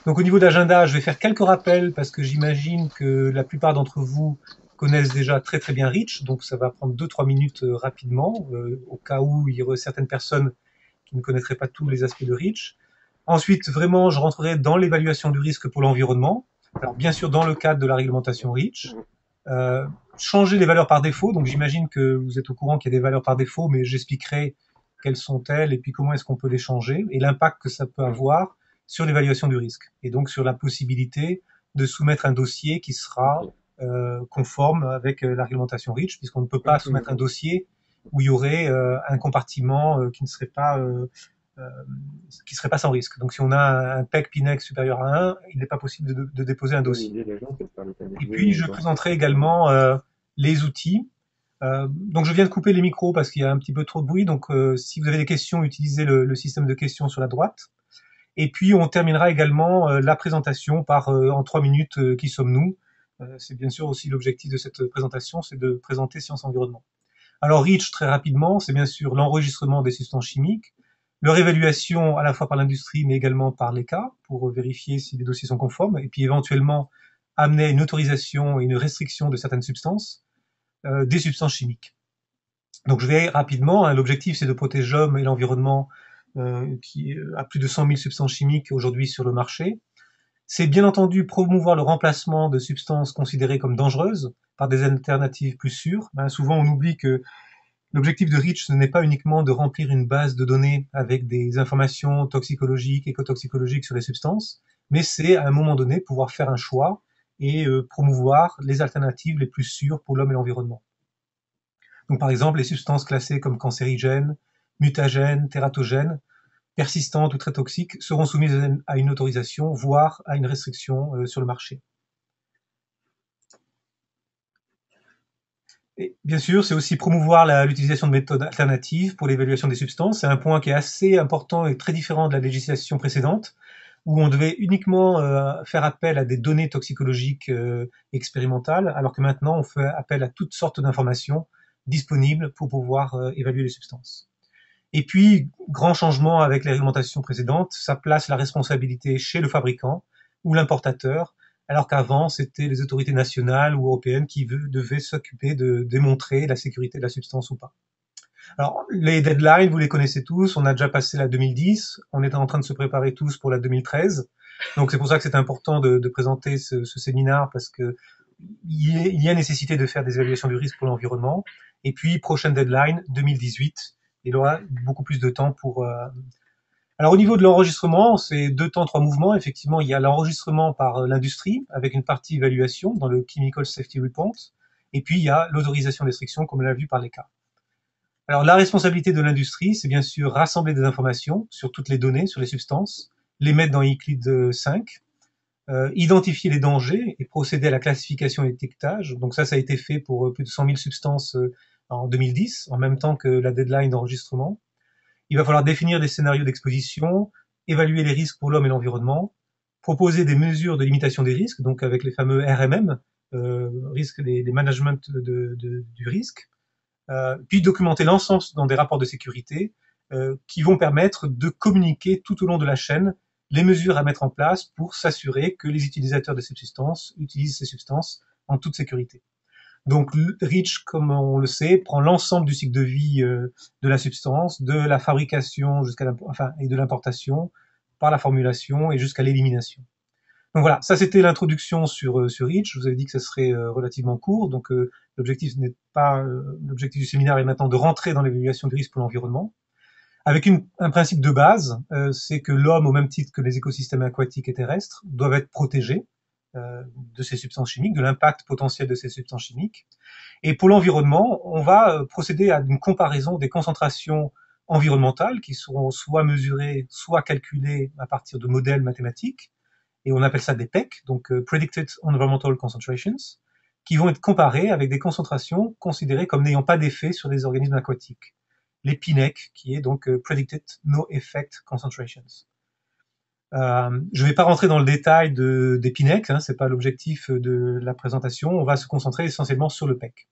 Donc au niveau d'agenda, je vais faire quelques rappels parce que j'imagine que la plupart d'entre vous connaissent déjà très très bien Reach, donc ça va prendre 2-3 minutes rapidement, au cas où il y aurait certaines personnes qui ne connaîtraient pas tous les aspects de Reach. Ensuite, vraiment, je rentrerai dans l'évaluation du risque pour l'environnement. Alors bien sûr, dans le cadre de la réglementation Reach. Euh, Changer les valeurs par défaut, donc j'imagine que vous êtes au courant qu'il y a des valeurs par défaut, mais j'expliquerai quelles sont-elles et puis comment est-ce qu'on peut les changer et l'impact que ça peut avoir sur l'évaluation du risque et donc sur la possibilité de soumettre un dossier qui sera Ok, conforme avec la réglementation REACH, puisqu'on ne peut pas ok, soumettre un ok. dossier où il y aurait un compartiment euh, qui serait pas sans risque. Donc si on a un PEC PINEX supérieur à 1, il n'est pas possible de déposer un dossier. Pénaliser les gens, c'est pas les Et pénaliser, puis je quoi. présenterai également les outils. Donc je viens de couper les micros parce qu'il y a un petit peu trop de bruit. Donc si vous avez des questions, utilisez le système de questions sur la droite. Et puis on terminera également la présentation par en 3 minutes qui sommes-nous. C'est bien sûr aussi l'objectif de cette présentation, c'est de présenter Science Environnement. Alors REACH très rapidement, c'est bien sûr l'enregistrement des substances chimiques, leur évaluation à la fois par l'industrie mais également par l'ECA pour vérifier si les dossiers sont conformes et puis éventuellement amener une autorisation et une restriction de certaines substances, des substances chimiques. Donc je vais rapidement, hein, l'objectif c'est de protéger l'homme et l'environnement qui a plus de 100 000 substances chimiques aujourd'hui sur le marché. C'est bien entendu promouvoir le remplacement de substances considérées comme dangereuses par des alternatives plus sûres. Ben, souvent on oublie que l'objectif de REACH ce n'est pas uniquement de remplir une base de données avec des informations toxicologiques, écotoxicologiques sur les substances, mais c'est à un moment donné pouvoir faire un choix et promouvoir les alternatives les plus sûres pour l'homme et l'environnement. Donc par exemple, les substances classées comme cancérigènes, mutagènes, tératogènes, persistantes ou très toxiques seront soumises à une autorisation, voire à une restriction sur le marché. Et bien sûr, c'est aussi promouvoir l'utilisation de méthodes alternatives pour l'évaluation des substances. C'est un point qui est assez important et très différent de la législation précédente, où on devait uniquement faire appel à des données toxicologiques expérimentales, alors que maintenant on fait appel à toutes sortes d'informations disponibles pour pouvoir évaluer les substances. Et puis, grand changement avec les réglementations précédentes, ça place la responsabilité chez le fabricant ou l'importateur, alors qu'avant, c'était les autorités nationales ou européennes qui devaient s'occuper de démontrer la sécurité de la substance ou pas. Alors, les deadlines, vous les connaissez tous, on a déjà passé la 2010, on est en train de se préparer tous pour la 2013. Donc c'est pour ça que c'est important de présenter ce séminaire, parce que il y a nécessité de faire des évaluations du risque pour l'environnement. Et puis, prochaine deadline, 2018, il aura beaucoup plus de temps pour... Alors au niveau de l'enregistrement, c'est 2 temps, 3 mouvements. Effectivement, il y a l'enregistrement par l'industrie, avec une partie évaluation dans le Chemical Safety Report. Et puis, il y a l'autorisation restriction, comme on l'a vu par les cas. Alors la responsabilité de l'industrie, c'est bien sûr rassembler des informations sur toutes les données, sur les substances, les mettre dans Euclid 5, identifier les dangers et procéder à la classification et l'étiquetage. Donc ça a été fait pour plus de 100 000 substances en 2010, en même temps que la deadline d'enregistrement. Il va falloir définir des scénarios d'exposition, évaluer les risques pour l'homme et l'environnement, proposer des mesures de limitation des risques, donc avec les fameux RMM, les management du risque, puis documenter l'ensemble dans des rapports de sécurité qui vont permettre de communiquer tout au long de la chaîne les mesures à mettre en place pour s'assurer que les utilisateurs de ces substances utilisent ces substances en toute sécurité. Donc REACH, comme on le sait, prend l'ensemble du cycle de vie de la substance, de la fabrication et de l'importation, par la formulation et jusqu'à l'élimination. Donc voilà, ça c'était l'introduction sur REACH. Je vous avais dit que ça serait relativement court, donc l'objectif n'est pas l'objectif du séminaire est maintenant de rentrer dans l'évaluation du risque pour l'environnement, avec un principe de base, c'est que l'homme, au même titre que les écosystèmes aquatiques et terrestres, doivent être protégés de ces substances chimiques, de l'impact potentiel de ces substances chimiques. Et pour l'environnement, on va procéder à une comparaison des concentrations environnementales qui seront soit mesurées, soit calculées à partir de modèles mathématiques, et on appelle ça des PEC, donc Predicted Environmental Concentrations, qui vont être comparées avec des concentrations considérées comme n'ayant pas d'effet sur les organismes aquatiques. Les PNEC, qui est donc Predicted No Effect Concentrations. Je ne vais pas rentrer dans le détail des PNEC, hein, c'est pas l'objectif de la présentation, on va se concentrer essentiellement sur le PEC.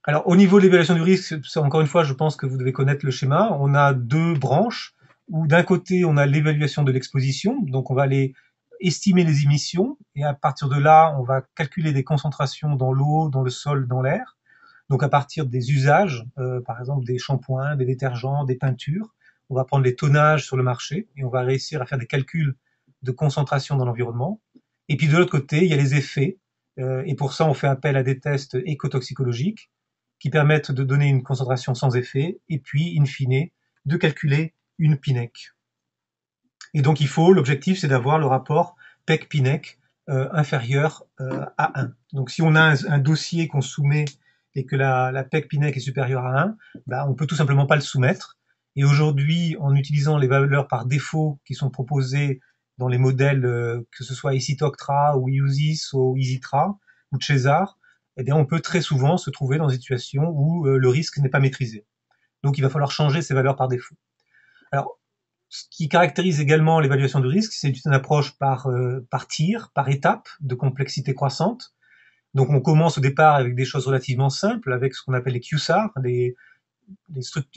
Alors, au niveau de l'évaluation du risque, encore une fois, je pense que vous devez connaître le schéma. On a 2 branches. où d'un côté, on a l'évaluation de l'exposition, donc on va aller estimer les émissions, et à partir de là, on va calculer des concentrations dans l'eau, dans le sol, dans l'air. Donc à partir des usages, par exemple des shampoings, des détergents, des peintures, on va prendre les tonnages sur le marché et on va réussir à faire des calculs de concentration dans l'environnement. Et puis de l'autre côté, il y a les effets, et pour ça on fait appel à des tests écotoxicologiques qui permettent de donner une concentration sans effet, et puis in fine de calculer une PINEC. Et donc l'objectif c'est d'avoir le rapport PEC-PINEC inférieur à 1. Donc si on a un dossier qu'on soumet et que la PEC-PINEC est supérieure à 1, bah, on peut tout simplement pas le soumettre. Et aujourd'hui, en utilisant les valeurs par défaut qui sont proposées dans les modèles, que ce soit EasyToctra ou EUSIS ou EasyTra ou Cesar, eh bien, on peut très souvent se trouver dans une situation où le risque n'est pas maîtrisé. Donc il va falloir changer ces valeurs par défaut. Alors, ce qui caractérise également l'évaluation du risque, c'est une approche par tir, par étape, de complexité croissante. Donc on commence au départ avec des choses relativement simples, avec ce qu'on appelle les QSAR, les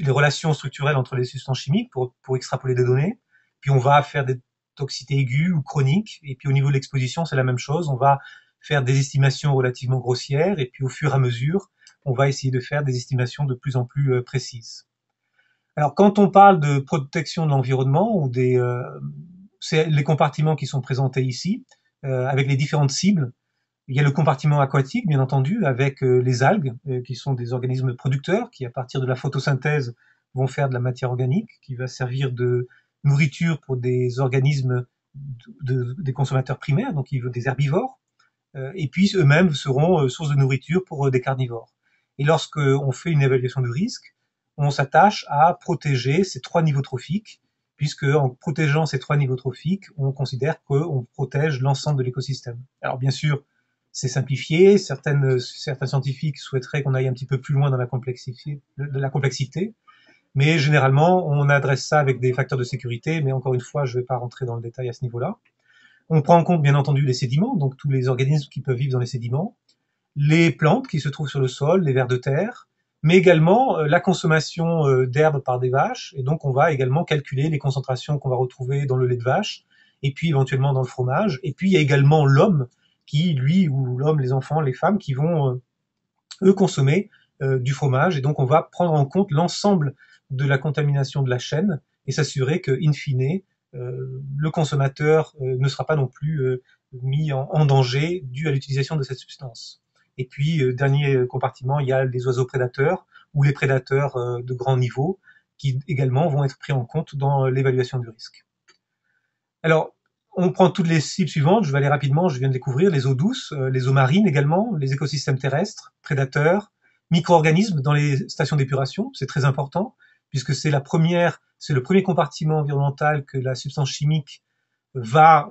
relations structurelles entre les substances chimiques pour extrapoler des données. Puis on va faire des toxicités aiguës ou chroniques, et puis au niveau de l'exposition, c'est la même chose. On va faire des estimations relativement grossières, et puis au fur et à mesure, on va essayer de faire des estimations de plus en plus précises. Alors quand on parle de protection de l'environnement, ou c'est les compartiments qui sont présentés ici, avec les différentes cibles. Il y a le compartiment aquatique, bien entendu, avec les algues, qui sont des organismes producteurs, qui à partir de la photosynthèse vont faire de la matière organique, qui va servir de nourriture pour des organismes des consommateurs primaires, donc des herbivores, et puis eux-mêmes seront source de nourriture pour des carnivores. Et lorsque on fait une évaluation du risque, on s'attache à protéger ces trois niveaux trophiques, puisque en protégeant ces trois niveaux trophiques, on considère qu'on protège l'ensemble de l'écosystème. Alors bien sûr, c'est simplifié, certains scientifiques souhaiteraient qu'on aille un petit peu plus loin dans la complexité, mais généralement on adresse ça avec des facteurs de sécurité, mais encore une fois, je ne vais pas rentrer dans le détail à ce niveau-là. On prend en compte bien entendu les sédiments, donc tous les organismes qui peuvent vivre dans les sédiments, les plantes qui se trouvent sur le sol, les vers de terre, mais également la consommation d'herbes par des vaches, et donc on va également calculer les concentrations qu'on va retrouver dans le lait de vache, et puis éventuellement dans le fromage, et puis il y a également l'homme, qui lui, ou l'homme, les enfants, les femmes, qui vont eux consommer du fromage, et donc on va prendre en compte l'ensemble de la contamination de la chaîne, et s'assurer que, in fine, le consommateur ne sera pas non plus mis en danger dû à l'utilisation de cette substance. Et puis, dernier compartiment, il y a les oiseaux prédateurs ou les prédateurs de grand niveau qui également vont être pris en compte dans l'évaluation du risque. Alors, on prend toutes les cibles suivantes, je vais aller rapidement, je viens de découvrir les eaux douces, les eaux marines également, les écosystèmes terrestres, prédateurs, micro-organismes dans les stations d'épuration, c'est très important, puisque c'est le premier compartiment environnemental que la substance chimique va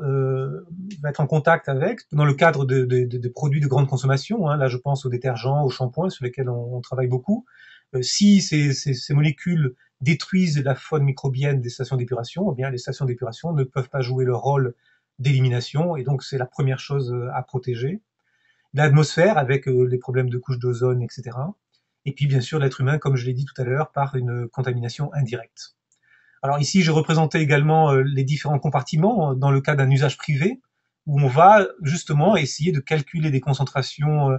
être en contact avec dans le cadre de produits de grande consommation. Là, je pense aux détergents, aux shampoings sur lesquels on travaille beaucoup. Si ces molécules détruisent la faune microbienne des stations d'épuration, eh bien les stations d'épuration ne peuvent pas jouer leur rôle d'élimination, et donc c'est la première chose à protéger. L'atmosphère avec les problèmes de couche d'ozone, etc. Et puis bien sûr l'être humain, comme je l'ai dit tout à l'heure, par une contamination indirecte. Alors ici, j'ai représenté également les différents compartiments dans le cas d'un usage privé, où on va justement essayer de calculer des concentrations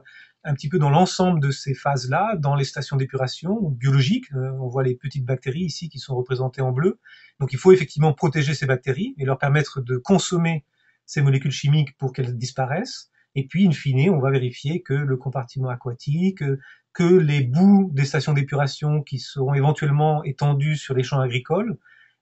un petit peu dans l'ensemble de ces phases-là, dans les stations d'épuration biologiques. On voit les petites bactéries ici qui sont représentées en bleu. Donc il faut effectivement protéger ces bactéries et leur permettre de consommer ces molécules chimiques pour qu'elles disparaissent. Et puis, in fine, on va vérifier que le compartiment aquatique, que les boues des stations d'épuration qui seront éventuellement étendues sur les champs agricoles,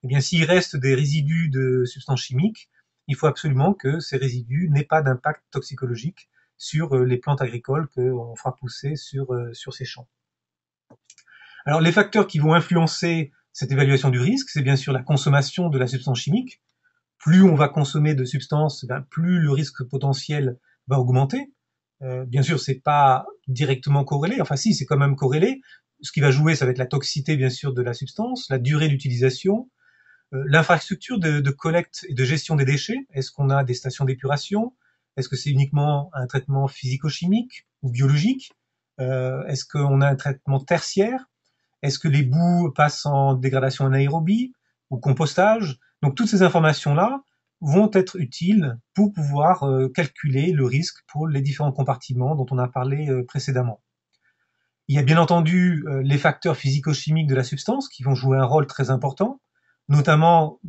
eh bien, s'il reste des résidus de substances chimiques, il faut absolument que ces résidus n'aient pas d'impact toxicologique sur les plantes agricoles qu'on fera pousser sur ces champs. Alors, les facteurs qui vont influencer cette évaluation du risque, c'est bien sûr la consommation de la substance chimique. Plus on va consommer de substances, plus le risque potentiel va augmenter. Bien sûr, c'est pas directement corrélé. Enfin, si, c'est quand même corrélé. Ce qui va jouer, ça va être la toxicité, bien sûr, de la substance, la durée d'utilisation, l'infrastructure de collecte et de gestion des déchets. Est-ce qu'on a des stations d'épuration? Est-ce que c'est uniquement un traitement physico-chimique ou biologique? Est-ce qu'on a un traitement tertiaire? Est-ce que les boues passent en dégradation anaérobie? ou compostage. Donc toutes ces informations-là vont être utiles pour pouvoir calculer le risque pour les différents compartiments dont on a parlé précédemment. Il y a bien entendu les facteurs physico-chimiques de la substance qui vont jouer un rôle très important, notamment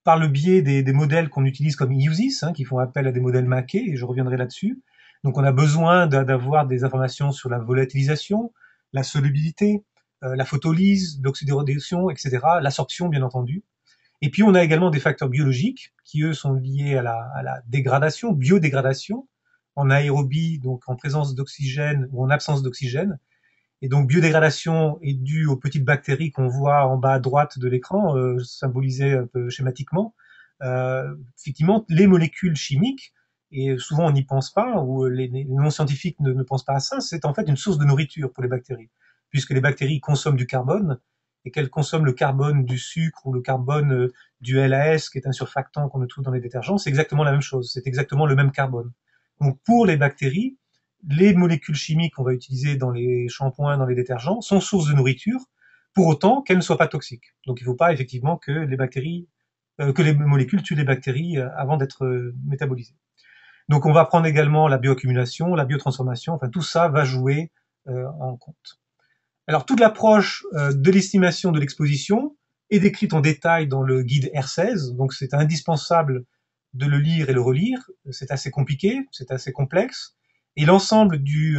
par le biais des modèles qu'on utilise comme EUSIS, qui font appel à des modèles maqués, et je reviendrai là-dessus. Donc on a besoin d'avoir des informations sur la volatilisation, la solubilité, la photolyse, l'oxydation, etc., l'absorption bien entendu. Et puis on a également des facteurs biologiques qui eux sont liés à la dégradation, biodégradation, en aérobie, donc en présence d'oxygène ou en absence d'oxygène. Et donc biodégradation est due aux petites bactéries qu'on voit en bas à droite de l'écran, symbolisées un peu schématiquement. Effectivement, les molécules chimiques, et souvent on n'y pense pas, ou les non-scientifiques ne pensent pas à ça, c'est en fait une source de nourriture pour les bactéries, puisque les bactéries consomment du carbone, et qu'elles consomment le carbone du sucre ou le carbone du LAS, qui est un surfactant qu'on trouve dans les détergents, c'est exactement la même chose, c'est exactement le même carbone. Donc pour les bactéries, les molécules chimiques qu'on va utiliser dans les shampoings, dans les détergents, sont source de nourriture, pour autant qu'elles ne soient pas toxiques. Donc il ne faut pas effectivement que les molécules tuent les bactéries avant d'être métabolisées. Donc on va prendre également la bioaccumulation, la biotransformation, enfin tout ça va jouer en compte. Alors toute l'approche de l'estimation de l'exposition est décrite en détail dans le guide R16, donc c'est indispensable de le lire et le relire, c'est assez compliqué, c'est assez complexe, et l'ensemble du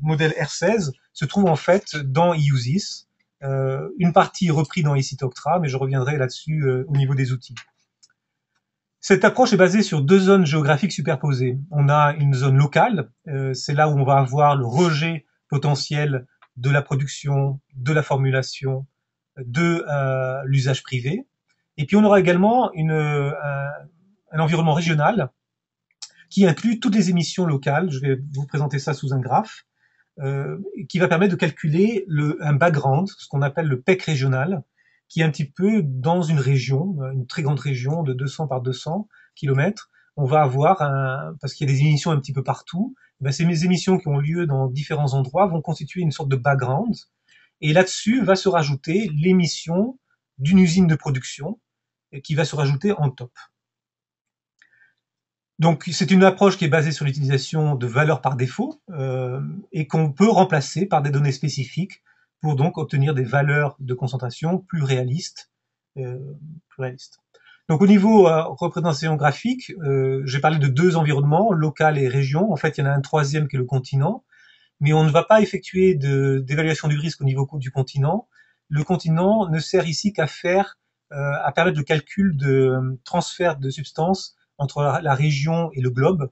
modèle R16 se trouve en fait dans EUSIS, une partie reprise dans ECITOCTRA, mais je reviendrai là-dessus au niveau des outils. Cette approche est basée sur deux zones géographiques superposées. On a une zone locale, c'est là où on va avoir le rejet potentiel de la production, de la formulation, de l'usage privé. Et puis on aura également un environnement régional qui inclut toutes les émissions locales. Je vais vous présenter ça sous un graphe, qui va permettre de calculer un background, ce qu'on appelle le PEC régional, qui est un petit peu dans une région, une très grande région de 200 par 200 km. On va avoir, parce qu'il y a des émissions un petit peu partout, ces émissions qui ont lieu dans différents endroits vont constituer une sorte de background. Et là-dessus va se rajouter l'émission d'une usine de production qui va se rajouter en top. Donc c'est une approche qui est basée sur l'utilisation de valeurs par défaut et qu'on peut remplacer par des données spécifiques pour donc obtenir des valeurs de concentration plus réalistes. Donc au niveau représentation graphique, j'ai parlé de deux environnements, local et région. En fait, il y en a un troisième qui est le continent, mais on ne va pas effectuer d'évaluation du risque au niveau du continent. Le continent ne sert ici qu'à permettre le calcul de transfert de substances entre la région et le globe,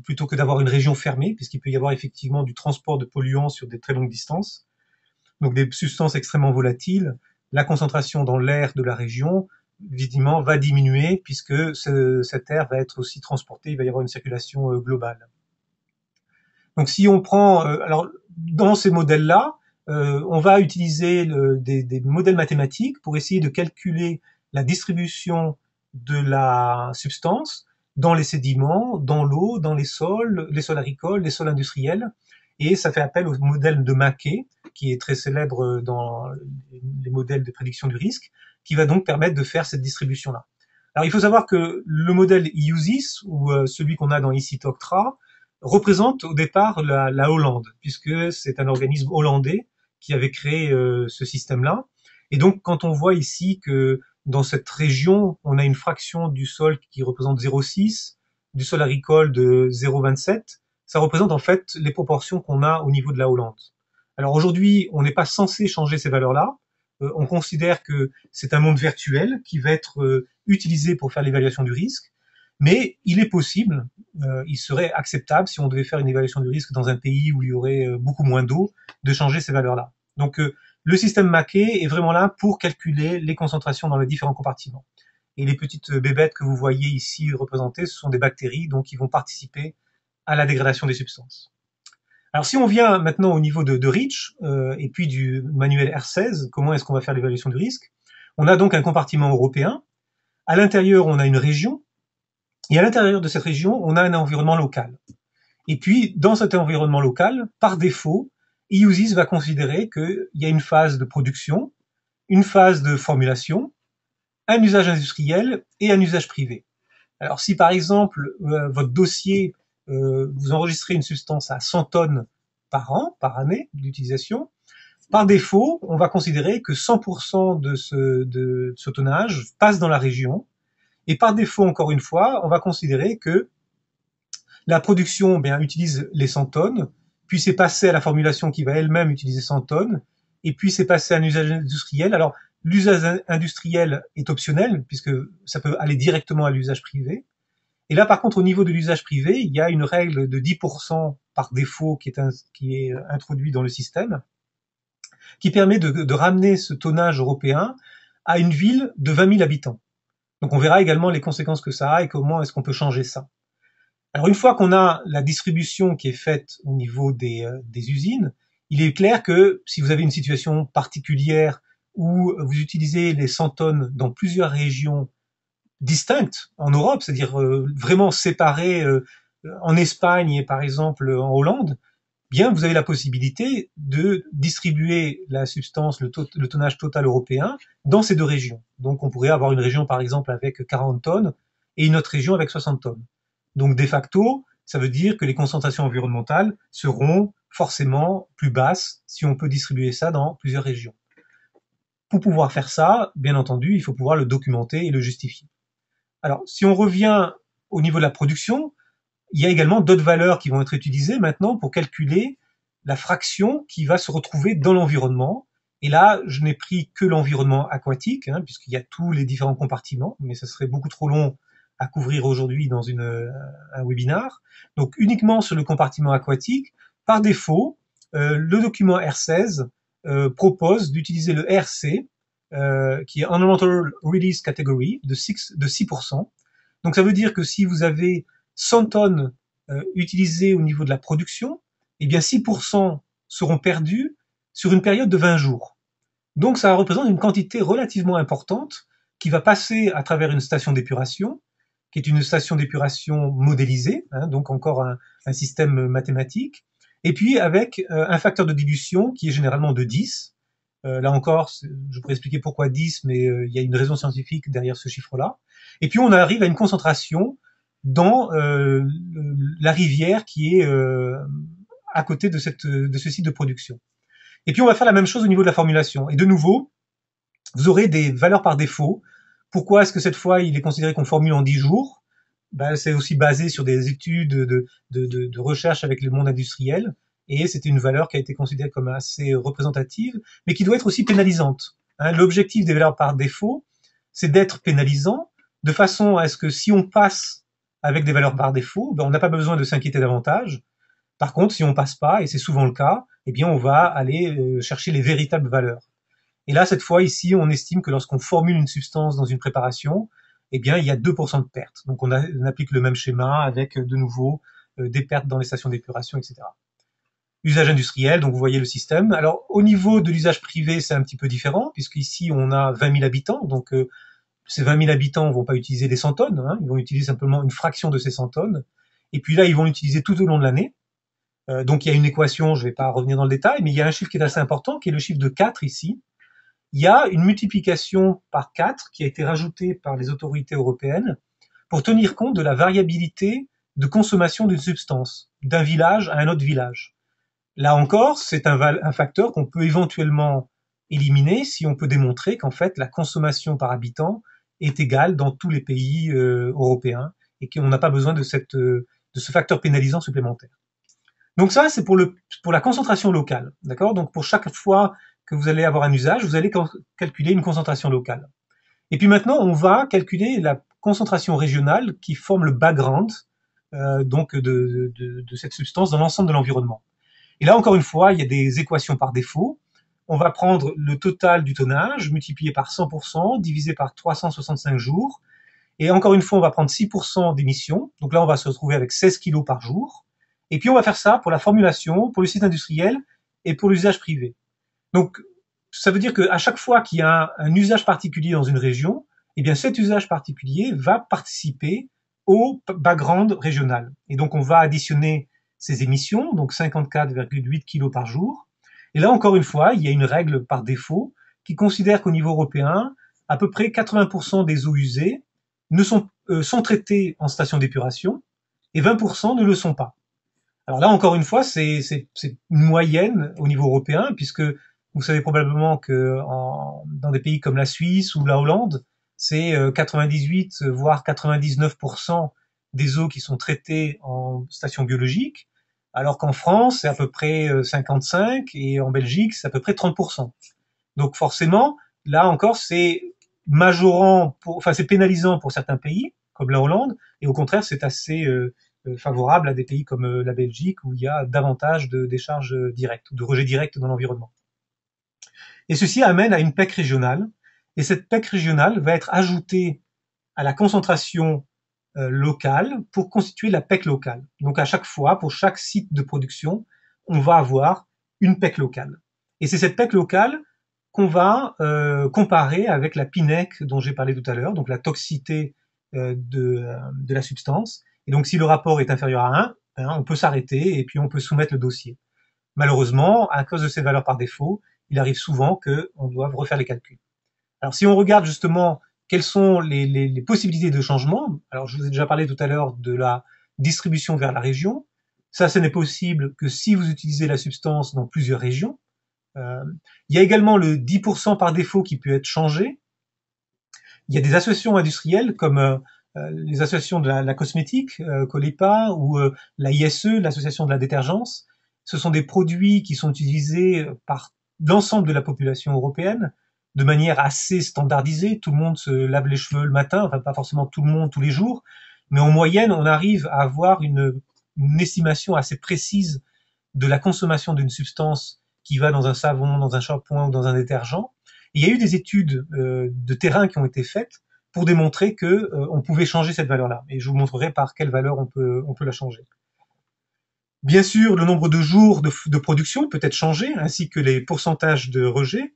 plutôt que d'avoir une région fermée, puisqu'il peut y avoir effectivement du transport de polluants sur des très longues distances. Donc des substances extrêmement volatiles, la concentration dans l'air de la région, évidemment, va diminuer, puisque cet air va être aussi transporté, il va y avoir une circulation globale. Donc si on prend, alors dans ces modèles-là, on va utiliser des modèles mathématiques pour essayer de calculer la distribution de la substance dans les sédiments, dans l'eau, dans les sols agricoles, les sols industriels, et ça fait appel au modèle de Mackay, qui est très célèbre dans les modèles de prédiction du risque, qui va donc permettre de faire cette distribution-là. Alors il faut savoir que le modèle EUSIS, ou celui qu'on a dans ECITOCTRA, représente au départ la Hollande, puisque c'est un organisme hollandais qui avait créé ce système-là. Et donc quand on voit ici que dans cette région, on a une fraction du sol qui représente 0,6, du sol agricole de 0,27. Ça représente en fait les proportions qu'on a au niveau de la Hollande. Alors aujourd'hui, on n'est pas censé changer ces valeurs-là. On considère que c'est un monde virtuel qui va être utilisé pour faire l'évaluation du risque. Mais il est possible, il serait acceptable, si on devait faire une évaluation du risque dans un pays où il y aurait beaucoup moins d'eau, de changer ces valeurs-là. Donc le système Mackay est vraiment là pour calculer les concentrations dans les différents compartiments. Et les petites bébêtes que vous voyez ici représentées, ce sont des bactéries donc qui vont participer à la dégradation des substances. Alors si on vient maintenant au niveau de REACH et puis du manuel R16, comment est-ce qu'on va faire l'évaluation du risque? On a donc un compartiment européen. À l'intérieur, on a une région. Et à l'intérieur de cette région, on a un environnement local. Et puis, dans cet environnement local, par défaut, EUSIS va considérer qu'il y a une phase de production, une phase de formulation, un usage industriel et un usage privé. Alors si par exemple votre dossier, vous enregistrez une substance à 100 tonnes par an, par année d'utilisation, par défaut, on va considérer que 100% de ce tonnage passe dans la région. Et par défaut, encore une fois, on va considérer que la production utilise les 100 tonnes, puis c'est passé à la formulation qui va elle-même utiliser 100 tonnes, et puis c'est passé à un usage industriel. Alors, l'usage industriel est optionnel, puisque ça peut aller directement à l'usage privé. Et là, par contre, au niveau de l'usage privé, il y a une règle de 10% par défaut qui est introduite dans le système, qui permet de ramener ce tonnage européen à une ville de 20 000 habitants. Donc on verra également les conséquences que ça a et comment est-ce qu'on peut changer ça. Alors une fois qu'on a la distribution qui est faite au niveau des usines, il est clair que si vous avez une situation particulière où vous utilisez les 100 tonnes dans plusieurs régions distinctes en Europe, c'est-à-dire vraiment séparées en Espagne et par exemple en Hollande, bien vous avez la possibilité de distribuer la substance, le tonnage total européen dans ces deux régions. Donc on pourrait avoir une région par exemple avec 40 tonnes et une autre région avec 60 tonnes. Donc de facto, ça veut dire que les concentrations environnementales seront forcément plus basses si on peut distribuer ça dans plusieurs régions. Pour pouvoir faire ça, bien entendu, il faut pouvoir le documenter et le justifier. Alors si on revient au niveau de la production, il y a également d'autres valeurs qui vont être utilisées maintenant pour calculer la fraction qui va se retrouver dans l'environnement. Et là, je n'ai pris que l'environnement aquatique, puisqu'il y a tous les différents compartiments, mais ce serait beaucoup trop long à couvrir aujourd'hui dans un webinar. Donc uniquement sur le compartiment aquatique, par défaut, le document R16 propose d'utiliser le RC, qui est Environmental Release Category, de 6%. Donc ça veut dire que si vous avez 100 tonnes utilisées au niveau de la production, eh bien 6% seront perdus sur une période de 20 jours. Donc ça représente une quantité relativement importante qui va passer à travers une station d'épuration, qui est une station d'épuration modélisée, donc encore un système mathématique, et puis avec un facteur de dilution qui est généralement de 10. Là encore, je pourrais expliquer pourquoi 10, mais il y a une raison scientifique derrière ce chiffre-là. Et puis on arrive à une concentration dans la rivière qui est à côté de ce site de production. Et puis on va faire la même chose au niveau de la formulation. Et de nouveau, vous aurez des valeurs par défaut. Pourquoi est-ce que cette fois il est considéré qu'on formule en 10 jours? C'est aussi basé sur des études de recherche avec le monde industriel. Et c'était une valeur qui a été considérée comme assez représentative, mais qui doit être aussi pénalisante. L'objectif des valeurs par défaut, c'est d'être pénalisant, de façon à ce que si on passe avec des valeurs par défaut, on n'a pas besoin de s'inquiéter davantage. Par contre, si on passe pas, et c'est souvent le cas, eh bien on va aller chercher les véritables valeurs. Et là, cette fois, ici, on estime que lorsqu'on formule une substance dans une préparation, eh bien, il y a 2% de pertes. Donc, on applique le même schéma avec, de nouveau, des pertes dans les stations d'épuration, etc. Usage industriel, donc vous voyez le système. Alors, au niveau de l'usage privé, c'est un petit peu différent, puisqu'ici, on a 20 000 habitants. Donc, ces 20 000 habitants ne vont pas utiliser les 100 tonnes. Ils vont utiliser simplement une fraction de ces 100 tonnes. Et puis là, ils vont l'utiliser tout au long de l'année. Donc, il y a une équation, je ne vais pas revenir dans le détail, mais il y a un chiffre qui est assez important, qui est le chiffre de 4 ici. Il y a une multiplication par 4 qui a été rajoutée par les autorités européennes pour tenir compte de la variabilité de consommation d'une substance, d'un village à un autre village. Là encore, c'est un facteur qu'on peut éventuellement éliminer si on peut démontrer qu'en fait la consommation par habitant est égale dans tous les pays européens et qu'on n'a pas besoin de ce facteur pénalisant supplémentaire. Donc ça, c'est pour la concentration locale, d'accord? Donc pour chaque fois que vous allez avoir un usage, vous allez calculer une concentration locale. Et puis maintenant, on va calculer la concentration régionale qui forme le background donc de cette substance dans l'ensemble de l'environnement. Et là, encore une fois, il y a des équations par défaut. On va prendre le total du tonnage multiplié par 100%, divisé par 365 jours. Et encore une fois, on va prendre 6% d'émissions. Donc là, on va se retrouver avec 16 kg par jour. Et puis, on va faire ça pour la formulation, pour le site industriel et pour l'usage privé. Donc, ça veut dire qu'à chaque fois qu'il y a un usage particulier dans une région, eh bien, cet usage particulier va participer au background régional. Et donc, on va additionner ces émissions, donc 54,8 kg par jour. Et là, encore une fois, il y a une règle par défaut qui considère qu'au niveau européen, à peu près 80% des eaux usées sont traitées en station d'épuration et 20% ne le sont pas. Alors là, encore une fois, c'est une moyenne au niveau européen, puisque vous savez probablement que dans des pays comme la Suisse ou la Hollande, c'est 98 voire 99% des eaux qui sont traitées en station biologique, alors qu'en France, c'est à peu près 55 et en Belgique, c'est à peu près 30%. Donc forcément, là encore, c'est majorant, enfin c'est pénalisant pour certains pays, comme la Hollande, et au contraire, c'est assez favorable à des pays comme la Belgique, où il y a davantage de décharges directes, de rejets directs dans l'environnement. Et ceci amène à une PEC régionale, et cette PEC régionale va être ajoutée à la concentration locale pour constituer la PEC locale. Donc à chaque fois, pour chaque site de production, on va avoir une PEC locale. Et c'est cette PEC locale qu'on va comparer avec la PINEC dont j'ai parlé tout à l'heure, donc la toxicité de la substance. Et donc si le rapport est inférieur à 1, on peut s'arrêter et puis on peut soumettre le dossier. Malheureusement, à cause de ces valeurs par défaut, il arrive souvent qu'on doive refaire les calculs. Alors si on regarde justement quelles sont les possibilités de changement, alors je vous ai déjà parlé tout à l'heure de la distribution vers la région. Ça, ce n'est possible que si vous utilisez la substance dans plusieurs régions. Il y a également le 10% par défaut qui peut être changé. Il y a des associations industrielles comme les associations de la cosmétique, Colepa, ou la ISE, l'association de la détergence. Ce sont des produits qui sont utilisés par l'ensemble de la population européenne de manière assez standardisée. Tout le monde se lave les cheveux le matin, enfin pas forcément tout le monde tous les jours, mais en moyenne, on arrive à avoir une estimation assez précise de la consommation d'une substance qui va dans un savon, dans un shampoing ou dans un détergent. Et il y a eu des études de terrain qui ont été faites pour démontrer que on pouvait changer cette valeur-là. Et je vous montrerai par quelle valeur on peut la changer. Bien sûr, le nombre de jours de production peut être changé, ainsi que les pourcentages de rejet.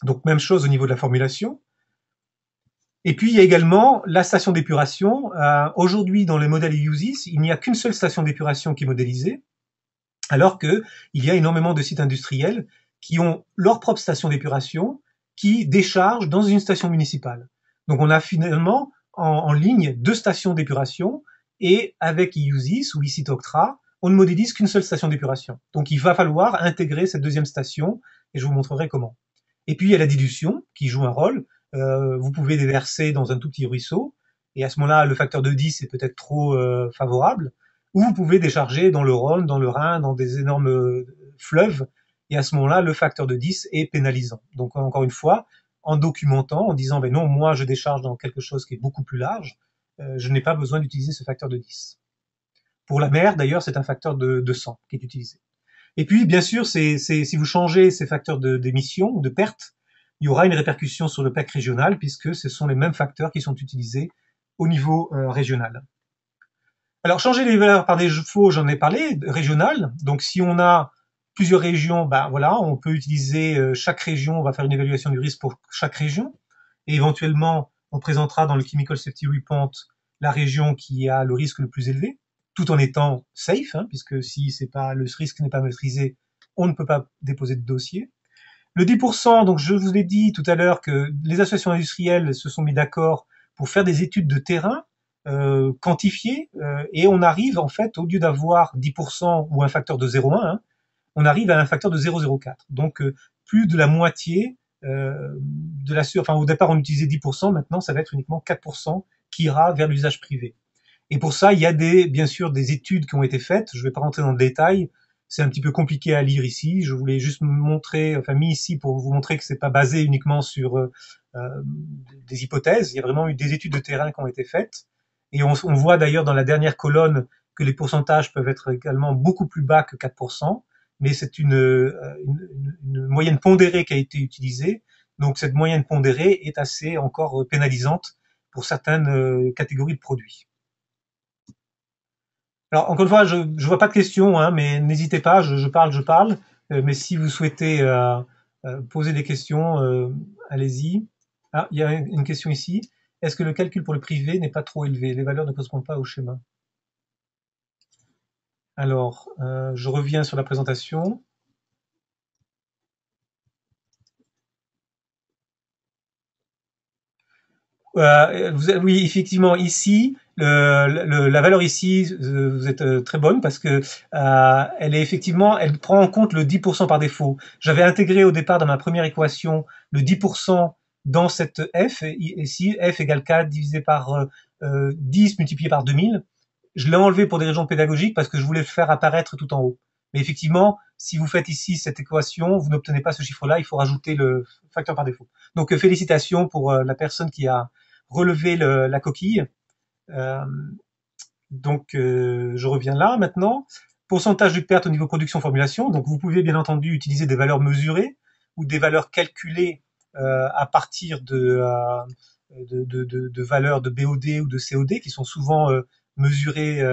Donc même chose au niveau de la formulation. Et puis il y a également la station d'épuration. Aujourd'hui, dans les modèles USIS, il n'y a qu'une seule station d'épuration qui est modélisée, alors qu'il y a énormément de sites industriels qui ont leur propre station d'épuration qui déchargent dans une station municipale. Donc on a finalement en ligne 2 stations d'épuration, et avec IUSIS ou ICIT-Octra, on ne modélise qu'une seule station d'épuration. Donc il va falloir intégrer cette deuxième station, et je vous montrerai comment. Et puis il y a la dilution qui joue un rôle. Vous pouvez déverser dans un tout petit ruisseau, et à ce moment-là, le facteur de 10 est peut-être trop favorable, ou vous pouvez décharger dans le Rhône, dans le Rhin, dans des énormes fleuves, et à ce moment-là, le facteur de 10 est pénalisant. Donc encore une fois, en documentant, en disant, ben non, moi je décharge dans quelque chose qui est beaucoup plus large, je n'ai pas besoin d'utiliser ce facteur de 10. Pour la mer, d'ailleurs, c'est un facteur de 100 qui est utilisé. Et puis, bien sûr, si vous changez ces facteurs d'émission ou de perte, il y aura une répercussion sur le PEC régional, puisque ce sont les mêmes facteurs qui sont utilisés au niveau régional. Alors, changer les valeurs par défaut, j'en ai parlé, régional. Donc, si on a plusieurs régions, ben voilà, on peut utiliser chaque région, on va faire une évaluation du risque pour chaque région. Et éventuellement, on présentera dans le Chemical Safety Report la région qui a le risque le plus élevé, tout en étant safe, puisque si c'est pas, le risque n'est pas maîtrisé, on ne peut pas déposer de dossier. Le 10%, donc je vous l'ai dit tout à l'heure que les associations industrielles se sont mis d'accord pour faire des études de terrain quantifiées, et on arrive en fait, au lieu d'avoir 10% ou un facteur de 0,1, on arrive à un facteur de 0,04. Donc plus de la moitié de la enfin au départ on utilisait 10%, maintenant ça va être uniquement 4% qui ira vers l'usage privé. Et pour ça, il y a bien sûr des études qui ont été faites. Je ne vais pas rentrer dans le détail. C'est un petit peu compliqué à lire ici. Je voulais juste montrer, enfin mis ici pour vous montrer que c'est pas basé uniquement sur des hypothèses. Il y a vraiment eu des études de terrain qui ont été faites. Et on voit d'ailleurs dans la dernière colonne que les pourcentages peuvent être également beaucoup plus bas que 4%. Mais c'est une moyenne pondérée qui a été utilisée. Donc cette moyenne pondérée est assez encore pénalisante pour certaines catégories de produits. Alors encore une fois, je vois pas de questions, mais n'hésitez pas, je parle. Mais si vous souhaitez poser des questions, allez-y. Ah, il y a une question ici. Est-ce que le calcul pour le privé n'est pas trop élevé? Les valeurs ne correspondent pas au schéma. Alors, je reviens sur la présentation. Oui, effectivement, ici, la valeur ici, vous êtes très bonne parce que elle est effectivement, elle prend en compte le 10% par défaut. J'avais intégré au départ dans ma première équation le 10% dans cette f, ici, f égale 4 divisé par 10 multiplié par 2000. Je l'ai enlevé pour des raisons pédagogiques parce que je voulais le faire apparaître tout en haut. Mais effectivement, si vous faites ici cette équation, vous n'obtenez pas ce chiffre-là, il faut rajouter le facteur par défaut. Donc félicitations pour la personne qui a relevé la coquille. Euh, je reviens là maintenant. Pourcentage de perte au niveau production-formulation. Donc vous pouvez bien entendu utiliser des valeurs mesurées ou des valeurs calculées à partir de valeurs de BOD ou de COD qui sont souvent mesurées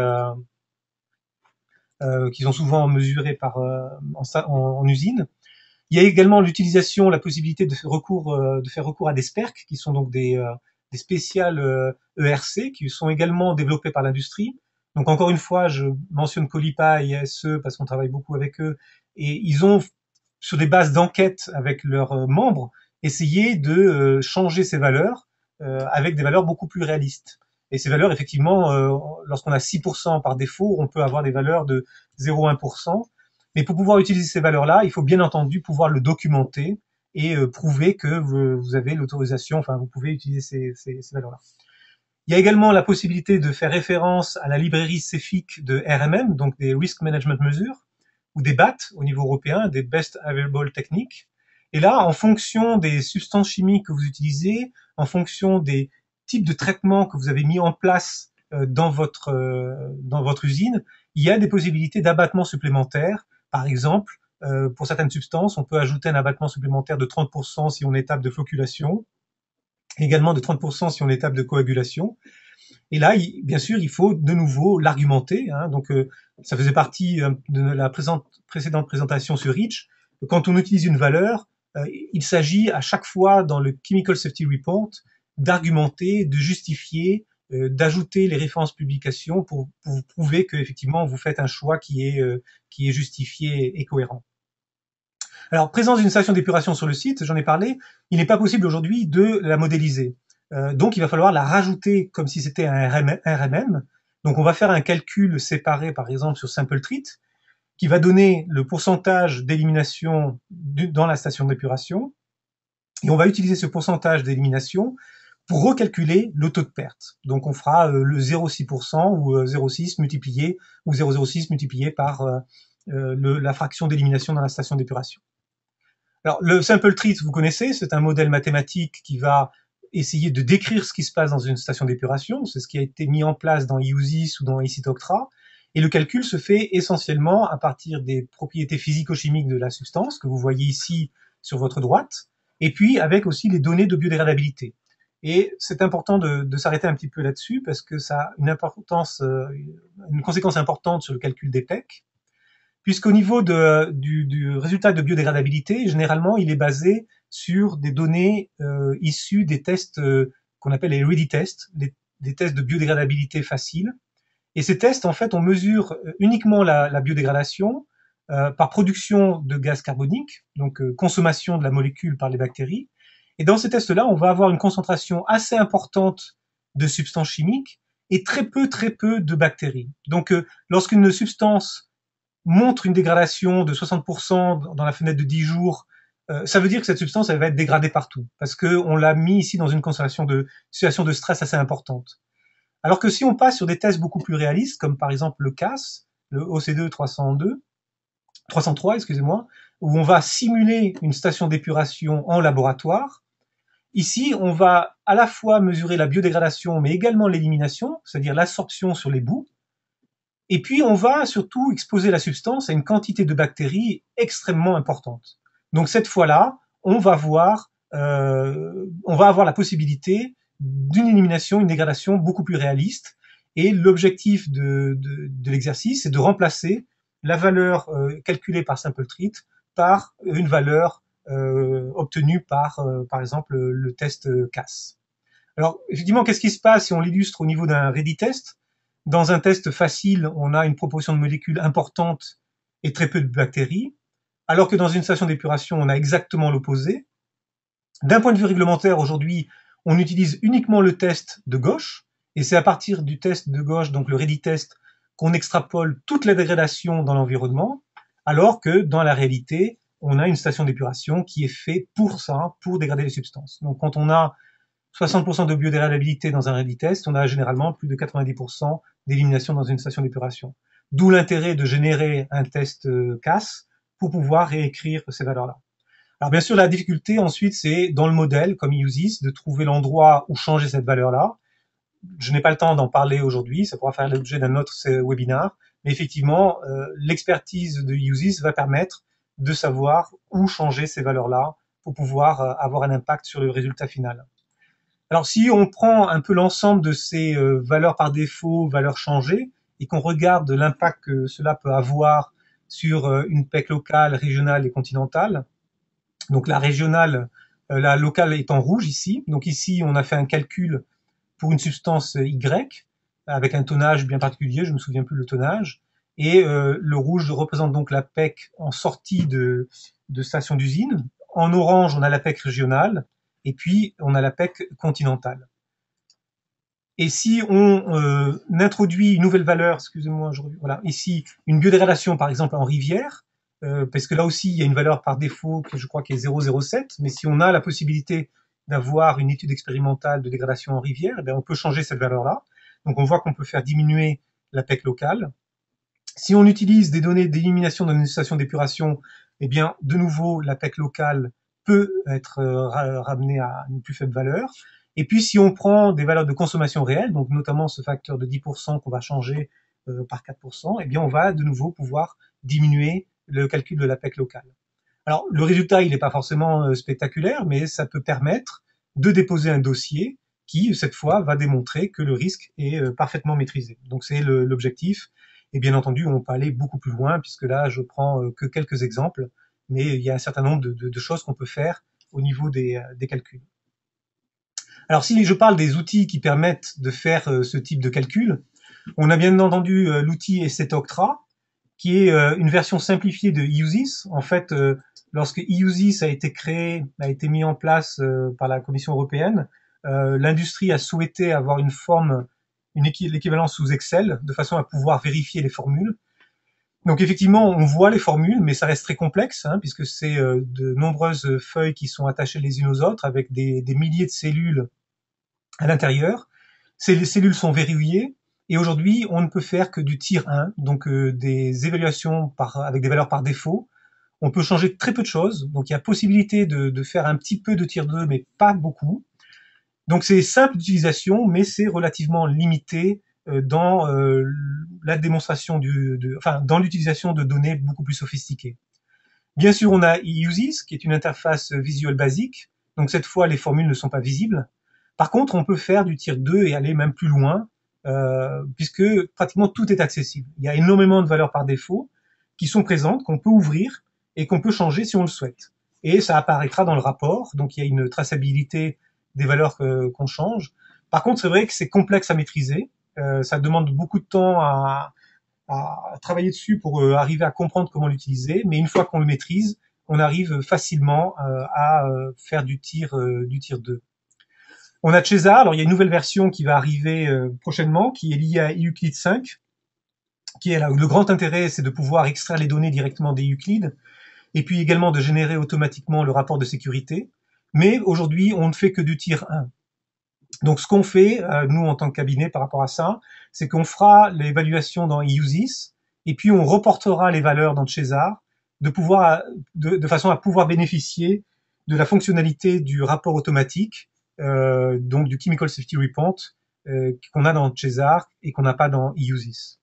en usine. Il y a également l'utilisation, la possibilité de faire recours à des SPERC, qui sont donc des spéciales ERC, qui sont également développées par l'industrie. Donc encore une fois, je mentionne Colipa et SE parce qu'on travaille beaucoup avec eux, et ils ont, sur des bases d'enquête avec leurs membres, essayé de changer ces valeurs avec des valeurs beaucoup plus réalistes. Et ces valeurs, effectivement, lorsqu'on a 6% par défaut, on peut avoir des valeurs de 0,1%. Mais pour pouvoir utiliser ces valeurs-là, il faut bien entendu pouvoir le documenter et prouver que vous avez l'autorisation, enfin vous pouvez utiliser ces valeurs-là. Il y a également la possibilité de faire référence à la librairie CEFIC de RMM, donc des Risk Management Measures, ou des BAT au niveau européen, des Best Available Techniques. Et là, en fonction des substances chimiques que vous utilisez, en fonction des types de traitements que vous avez mis en place dans votre usine, il y a des possibilités d'abattement supplémentaires. Par exemple, pour certaines substances, on peut ajouter un abattement supplémentaire de 30% si on est étape de flocculation, également de 30% si on est étape de coagulation. Et là, bien sûr, il faut de nouveau l'argumenter. Donc, ça faisait partie de la précédente présentation sur REACH. Quand on utilise une valeur, il s'agit à chaque fois dans le Chemical Safety Report d'argumenter, de justifier, d'ajouter les références publications pour prouver que effectivement vous faites un choix qui est justifié et cohérent. Alors, présence d'une station d'épuration sur le site, j'en ai parlé, il n'est pas possible aujourd'hui de la modéliser. Donc, il va falloir la rajouter comme si c'était un RMM. Donc, on va faire un calcul séparé, par exemple, sur Sample Treat, qui va donner le pourcentage d'élimination dans la station d'épuration. Et on va utiliser ce pourcentage d'élimination pour recalculer le taux de perte. Donc, on fera le 0,6% ou 0,6 multiplié, ou 0,06 multiplié par la fraction d'élimination dans la station d'épuration. Alors, le Sample Treat, vous connaissez, c'est un modèle mathématique qui va essayer de décrire ce qui se passe dans une station d'épuration. C'est ce qui a été mis en place dans IUSIS ou dans ECITOCTRA. Et le calcul se fait essentiellement à partir des propriétés physico-chimiques de la substance, que vous voyez ici sur votre droite, et puis avec aussi les données de biodégradabilité. Et c'est important de s'arrêter un petit peu là-dessus, parce que ça a une conséquence importante sur le calcul des PEC, puisqu'au niveau du résultat de biodégradabilité, généralement, il est basé sur des données issues des tests qu'on appelle les ready tests, des tests de biodégradabilité facile. Et ces tests, en fait, on mesure uniquement la biodégradation par production de gaz carbonique, donc consommation de la molécule par les bactéries. Et dans ces tests-là, on va avoir une concentration assez importante de substances chimiques et très peu de bactéries. Donc, lorsqu'une substance montre une dégradation de 60% dans la fenêtre de 10 jours, ça veut dire que cette substance, elle va être dégradée partout, parce qu'on l'a mis ici dans une situation de stress assez importante. Alors que si on passe sur des tests beaucoup plus réalistes, comme par exemple le CAS, le OCDE 303, excusez-moi, où on va simuler une station d'épuration en laboratoire, ici, on va à la fois mesurer la biodégradation, mais également l'élimination, c'est-à-dire l'absorption sur les bouts. Et puis, on va surtout exposer la substance à une quantité de bactéries extrêmement importante. Donc, cette fois-là, on va avoir la possibilité d'une élimination, une dégradation beaucoup plus réaliste. Et l'objectif de l'exercice, c'est de remplacer la valeur calculée par Sample Treat par une valeur obtenue par exemple, le test CAS. Alors, effectivement, qu'est-ce qui se passe si on l'illustre au niveau d'un ready test? Dans un test facile, on a une proportion de molécules importante et très peu de bactéries, alors que dans une station d'épuration, on a exactement l'opposé. D'un point de vue réglementaire, aujourd'hui, on utilise uniquement le test de gauche, et c'est à partir du test de gauche, donc le ready test, qu'on extrapole toute la dégradation dans l'environnement, alors que dans la réalité, on a une station d'épuration qui est faite pour ça, pour dégrader les substances. Donc quand on a 60% de biodégradabilité dans un ready test, on a généralement plus de 90% d'élimination dans une station d'épuration. D'où l'intérêt de générer un test CAS pour pouvoir réécrire ces valeurs-là. Alors bien sûr, la difficulté ensuite, c'est dans le modèle, comme EUSIS, de trouver l'endroit où changer cette valeur-là. Je n'ai pas le temps d'en parler aujourd'hui, ça pourra faire l'objet d'un autre webinaire, mais effectivement, l'expertise de EUSIS va permettre de savoir où changer ces valeurs-là pour pouvoir avoir un impact sur le résultat final. Alors si on prend un peu l'ensemble de ces valeurs par défaut, valeurs changées, et qu'on regarde l'impact que cela peut avoir sur une PEC locale, régionale et continentale, donc la régionale, la locale est en rouge ici, donc ici on a fait un calcul pour une substance Y, avec un tonnage bien particulier, je ne me souviens plus le tonnage, et le rouge représente donc la PEC en sortie de station d'usine. En orange, on a la PEC régionale, et puis on a la PEC continentale. Et si on introduit une nouvelle valeur, excusez-moi, voilà, ici, une biodégradation par exemple en rivière, parce que là aussi il y a une valeur par défaut que je crois qui est 0,07, mais si on a la possibilité d'avoir une étude expérimentale de dégradation en rivière, eh bien on peut changer cette valeur-là. Donc on voit qu'on peut faire diminuer la PEC locale. Si on utilise des données d'élimination dans une station d'épuration, eh bien de nouveau la PEC locale peut être ramenée à une plus faible valeur. Et puis si on prend des valeurs de consommation réelle, donc notamment ce facteur de 10% qu'on va changer par 4%, eh bien on va de nouveau pouvoir diminuer le calcul de la PEC locale. Alors le résultat, il n'est pas forcément spectaculaire, mais ça peut permettre de déposer un dossier qui, cette fois, va démontrer que le risque est parfaitement maîtrisé. Donc c'est l'objectif. Et bien entendu, on peut aller beaucoup plus loin, puisque là, je prends que quelques exemples, mais il y a un certain nombre de choses qu'on peut faire au niveau des calculs. Alors si je parle des outils qui permettent de faire ce type de calcul, on a bien entendu l'outil ECET-Octra, qui est une version simplifiée de EUSIS. En fait, lorsque EUSIS a été créé, a été mis en place par la Commission européenne, l'industrie a souhaité avoir une forme, l'équivalence sous Excel, de façon à pouvoir vérifier les formules. Donc effectivement, on voit les formules, mais ça reste très complexe, hein, puisque c'est de nombreuses feuilles qui sont attachées les unes aux autres, avec des milliers de cellules à l'intérieur. Ces cellules sont verrouillées, et aujourd'hui, on ne peut faire que du tier 1, donc des évaluations avec des valeurs par défaut. On peut changer très peu de choses, donc il y a possibilité de faire un petit peu de tier 2, mais pas beaucoup. Donc c'est simple d'utilisation, mais c'est relativement limité dans la démonstration dans l'utilisation de données beaucoup plus sophistiquées. Bien sûr, on a EUSIS, qui est une interface visuelle basique, donc cette fois les formules ne sont pas visibles. Par contre, on peut faire du tier 2 et aller même plus loin, puisque pratiquement tout est accessible. Il y a énormément de valeurs par défaut qui sont présentes, qu'on peut ouvrir et qu'on peut changer si on le souhaite. Et ça apparaîtra dans le rapport, donc il y a une traçabilité des valeurs qu'on change. Par contre, c'est vrai que c'est complexe à maîtriser, ça demande beaucoup de temps à travailler dessus pour arriver à comprendre comment l'utiliser, mais une fois qu'on le maîtrise, on arrive facilement à faire du tier 2. On a César, alors il y a une nouvelle version qui va arriver prochainement, qui est liée à Euclid 5, qui est là où le grand intérêt, c'est de pouvoir extraire les données directement des Euclid, et puis également de générer automatiquement le rapport de sécurité. Mais aujourd'hui, on ne fait que du tier 1. Donc ce qu'on fait, nous en tant que cabinet par rapport à ça, c'est qu'on fera l'évaluation dans EUSIS, et puis on reportera les valeurs dans César, de façon à pouvoir bénéficier de la fonctionnalité du rapport automatique, donc du Chemical Safety Report, qu'on a dans César et qu'on n'a pas dans EUSIS.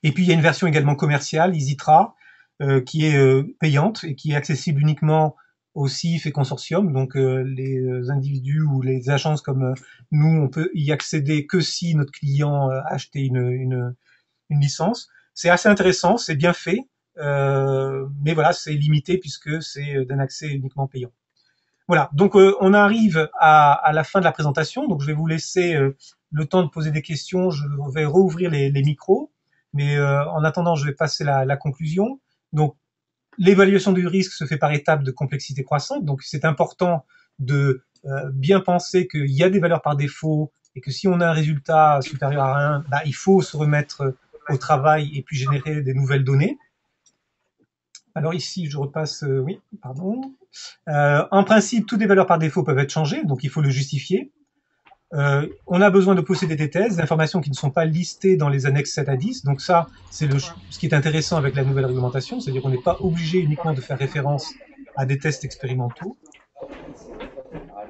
Et puis il y a une version également commerciale, EasyTra, qui est payante et qui est accessible uniquement au CIF et consortium, donc les individus ou les agences comme nous, on peut y accéder que si notre client a acheté une licence. C'est assez intéressant, c'est bien fait, mais voilà, c'est limité puisque c'est d'un accès uniquement payant. Voilà, donc on arrive à la fin de la présentation, donc je vais vous laisser le temps de poser des questions, je vais rouvrir les micros, mais en attendant, je vais passer la conclusion. Donc, l'évaluation du risque se fait par étapes de complexité croissante, donc c'est important de bien penser qu'il y a des valeurs par défaut et que si on a un résultat supérieur à 1, bah, il faut se remettre au travail et puis générer des nouvelles données. Alors ici, je repasse, oui, pardon. En principe, toutes les valeurs par défaut peuvent être changées, donc il faut le justifier. On a besoin de posséder des thèses, des informations qui ne sont pas listées dans les annexes 7 à 10. Donc ça, c'est ce qui est intéressant avec la nouvelle réglementation, c'est-à-dire qu'on n'est pas obligé uniquement de faire référence à des tests expérimentaux.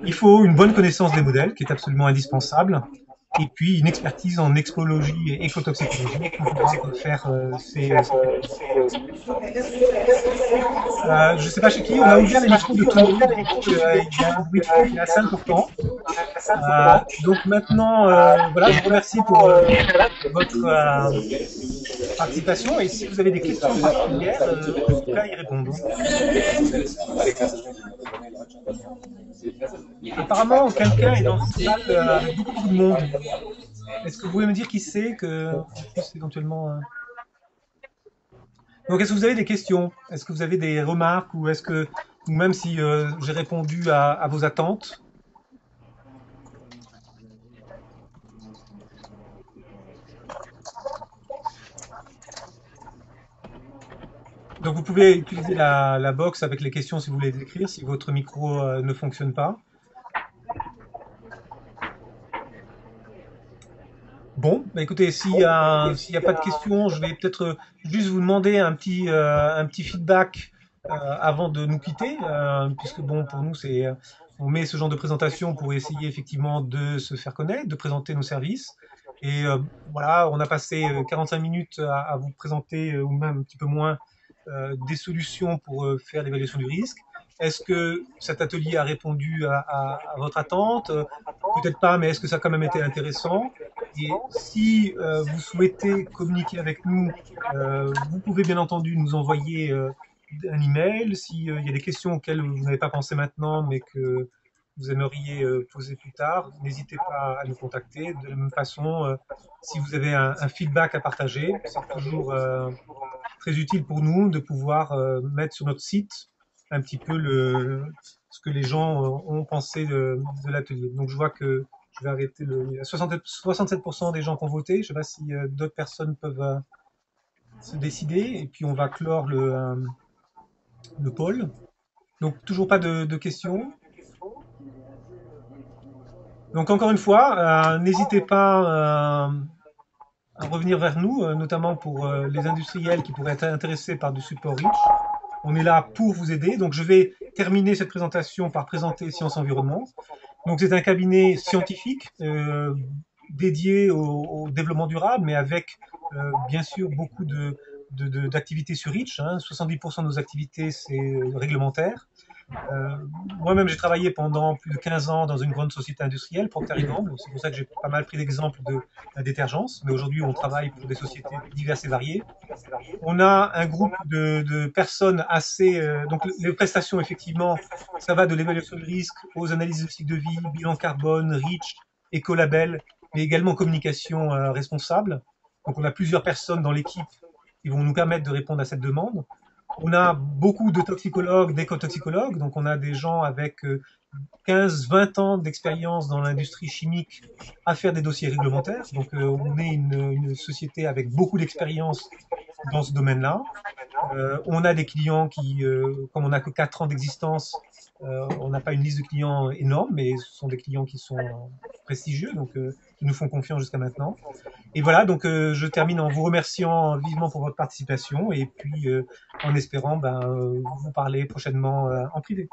Il faut une bonne connaissance des modèles, qui est absolument indispensable, et puis une expertise en expologie et écotoxicologie pour pouvoir faire ces... je ne sais pas chez qui, on a ouvert les micros de tout le monde, il y a un bruit de fond qui est assez important. Donc maintenant, voilà, je vous remercie pour votre participation et si vous avez des questions particulières, en tout cas y répondre. Apparemment, quelqu'un est dans cette salle avec beaucoup de monde. Est-ce que vous pouvez me dire qui c'est que on puisse éventuellement... Donc, est-ce que vous avez des questions? Est-ce que vous avez des remarques ou est-ce que, ou même si j'ai répondu à vos attentes? Donc, vous pouvez utiliser la box avec les questions si vous voulez les écrire, si votre micro ne fonctionne pas. Bon, bah écoutez, s'il y a pas de questions, je vais peut-être juste vous demander un petit feedback avant de nous quitter, puisque bon, pour nous, on met ce genre de présentation pour essayer effectivement de se faire connaître, de présenter nos services. Et voilà, on a passé 45 minutes à vous présenter, ou même un petit peu moins, des solutions pour faire l'évaluation du risque. Est-ce que cet atelier a répondu à votre attente? Peut-être pas, mais est-ce que ça a quand même été intéressant? Et si vous souhaitez communiquer avec nous, vous pouvez bien entendu nous envoyer un email. S'il y a des questions auxquelles vous n'avez pas pensé maintenant, mais que vous aimeriez poser plus tard, n'hésitez pas à nous contacter. De la même façon, si vous avez un feedback à partager, c'est toujours très utile pour nous de pouvoir mettre sur notre site un petit peu ce que les gens ont pensé de l'atelier. Donc je vois que je vais arrêter il y a 67% des gens qui ont voté. Je ne sais pas si d'autres personnes peuvent se décider. Et puis on va clore le poll. Donc toujours pas de questions. Donc encore une fois, n'hésitez pas à revenir vers nous, notamment pour les industriels qui pourraient être intéressés par du support Reach. On est là pour vous aider. Donc je vais terminer cette présentation par présenter Science Environnement. Donc c'est un cabinet scientifique dédié au développement durable, mais avec bien sûr beaucoup d'activités sur Reach. 70% de nos activités, c'est réglementaire. Moi-même, j'ai travaillé pendant plus de 15 ans dans une grande société industrielle, Procter & Gamble. C'est pour ça que j'ai pas mal pris d'exemples de la détergence. Mais aujourd'hui, on travaille pour des sociétés diverses et variées. On a un groupe de personnes assez... donc, les prestations, effectivement, ça va de l'évaluation du risque aux analyses de cycle de vie, bilan carbone, REACH, écolabel, mais également communication responsable. Donc, on a plusieurs personnes dans l'équipe qui vont nous permettre de répondre à cette demande. On a beaucoup de toxicologues, d'écotoxicologues, donc on a des gens avec 15-20 ans d'expérience dans l'industrie chimique à faire des dossiers réglementaires. Donc on est une société avec beaucoup d'expérience dans ce domaine-là. On a des clients qui, comme on n'a que 4 ans d'existence, on n'a pas une liste de clients énorme, mais ce sont des clients qui sont prestigieux, donc qui nous font confiance jusqu'à maintenant. Et voilà, donc je termine en vous remerciant vivement pour votre participation et puis en espérant vous parler prochainement en privé.